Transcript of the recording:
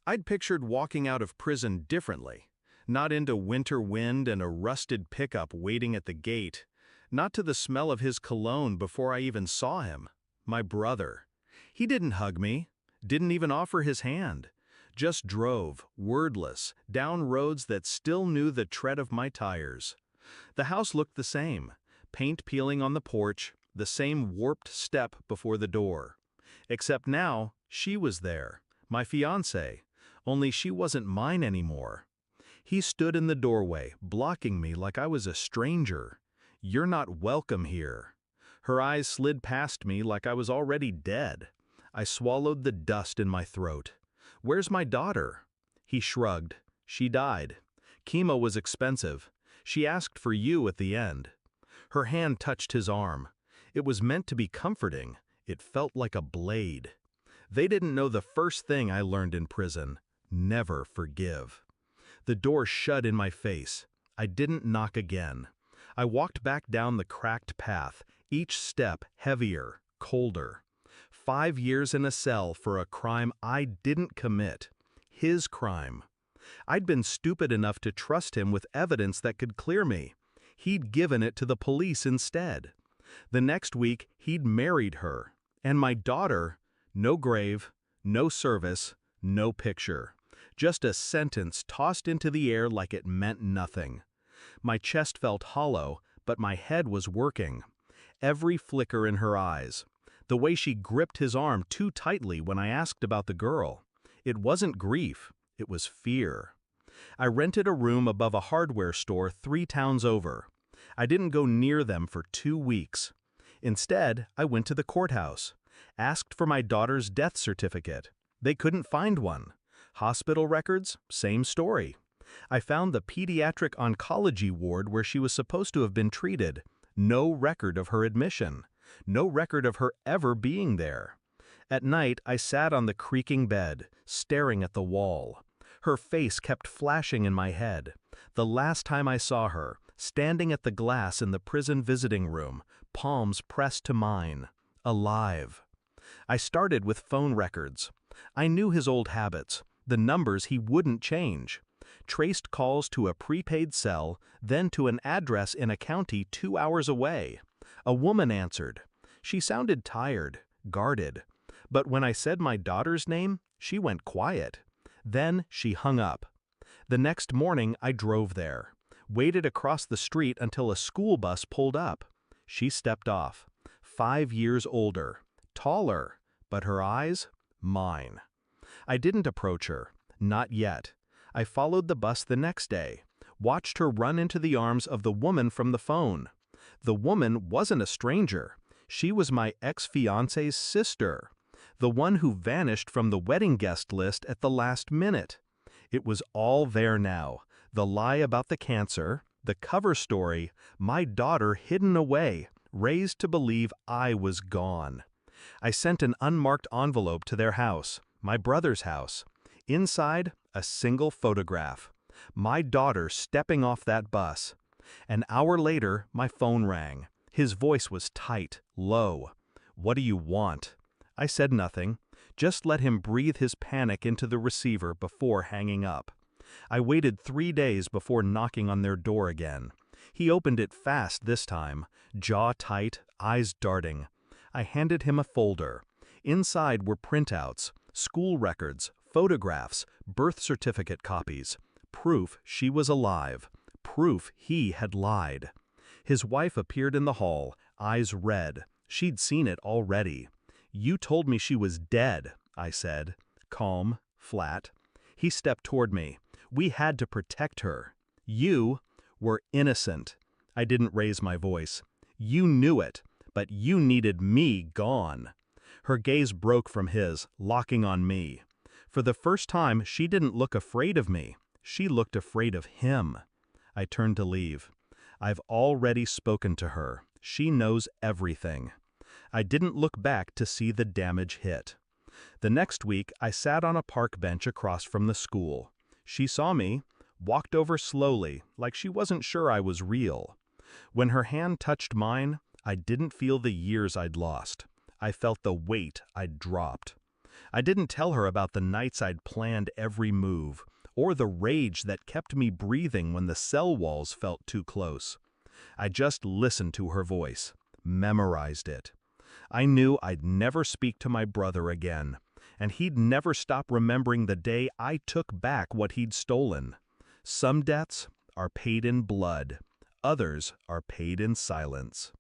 I'd pictured walking out of prison differently. Not into winter wind and a rusted pickup waiting at the gate. Not to the smell of his cologne before I even saw him. My brother. He didn't hug me. Didn't even offer his hand. Just drove, wordless, down roads that still knew the tread of my tires. The house looked the same. Paint peeling on the porch, the same warped step before the door. Except now, she was there. My fiancée. Only she wasn't mine anymore. He stood in the doorway, blocking me like I was a stranger. "You're not welcome here." Her eyes slid past me like I was already dead. I swallowed the dust in my throat. "Where's my daughter?" He shrugged. "She died. Chemo was expensive. She asked for you at the end." Her hand touched his arm. It was meant to be comforting. It felt like a blade. They didn't know the first thing I learned in prison: never forgive. The door shut in my face. I didn't knock again. I walked back down the cracked path, each step heavier, colder. 5 years in a cell for a crime I didn't commit. His crime. I'd been stupid enough to trust him with evidence that could clear me. He'd given it to the police instead. The next week, he'd married her. And my daughter, no grave, no service, no picture. Just a sentence tossed into the air like it meant nothing. My chest felt hollow, but my head was working. Every flicker in her eyes. The way she gripped his arm too tightly when I asked about the girl. It wasn't grief, it was fear. I rented a room above a hardware store 3 towns over. I didn't go near them for 2 weeks. Instead, I went to the courthouse. Asked for my daughter's death certificate. They couldn't find one. Hospital records, same story. I found the pediatric oncology ward where she was supposed to have been treated. No record of her admission. No record of her ever being there. At night, I sat on the creaking bed, staring at the wall. Her face kept flashing in my head. The last time I saw her, standing at the glass in the prison visiting room, palms pressed to mine. Alive. I started with phone records. I knew his old habits, the numbers he wouldn't change. Traced calls to a prepaid cell, then to an address in a county 2 hours away. A woman answered. She sounded tired, guarded. But when I said my daughter's name, she went quiet. Then she hung up. The next morning I drove there. Waited across the street until a school bus pulled up. She stepped off. 5 years older. Taller. But her eyes? Mine. I didn't approach her. Not yet. I followed the bus the next day. Watched her run into the arms of the woman from the phone. The woman wasn't a stranger. She was my ex-fiancé's sister. The one who vanished from the wedding guest list at the last minute. It was all there now. The lie about the cancer, the cover story, my daughter hidden away, raised to believe I was gone. I sent an unmarked envelope to their house, my brother's house. Inside, a single photograph. My daughter stepping off that bus. An hour later, my phone rang. His voice was tight, low. "What do you want?" I said nothing, just let him breathe his panic into the receiver before hanging up. I waited 3 days before knocking on their door again. He opened it fast this time, jaw tight, eyes darting. I handed him a folder. Inside were printouts, school records, photographs, birth certificate copies. Proof she was alive. Proof he had lied. His wife appeared in the hall, eyes red. She'd seen it already. "You told me she was dead," I said. Calm, flat. He stepped toward me. "We had to protect her. You were innocent." I didn't raise my voice. "You knew it, but you needed me gone." Her gaze broke from his, locking on me. For the first time, she didn't look afraid of me. She looked afraid of him. I turned to leave. I've already spoken to her. She knows everything. I didn't look back to see the damage hit. The next week, I sat on a park bench across from the school. She saw me, walked over slowly, like she wasn't sure I was real. When her hand touched mine, I didn't feel the years I'd lost. I felt the weight I'd dropped. I didn't tell her about the nights I'd planned every move, or the rage that kept me breathing when the cell walls felt too close. I just listened to her voice, memorized it. I knew I'd never speak to my brother again, and he'd never stop remembering the day I took back what he'd stolen. Some debts are paid in blood, others are paid in silence.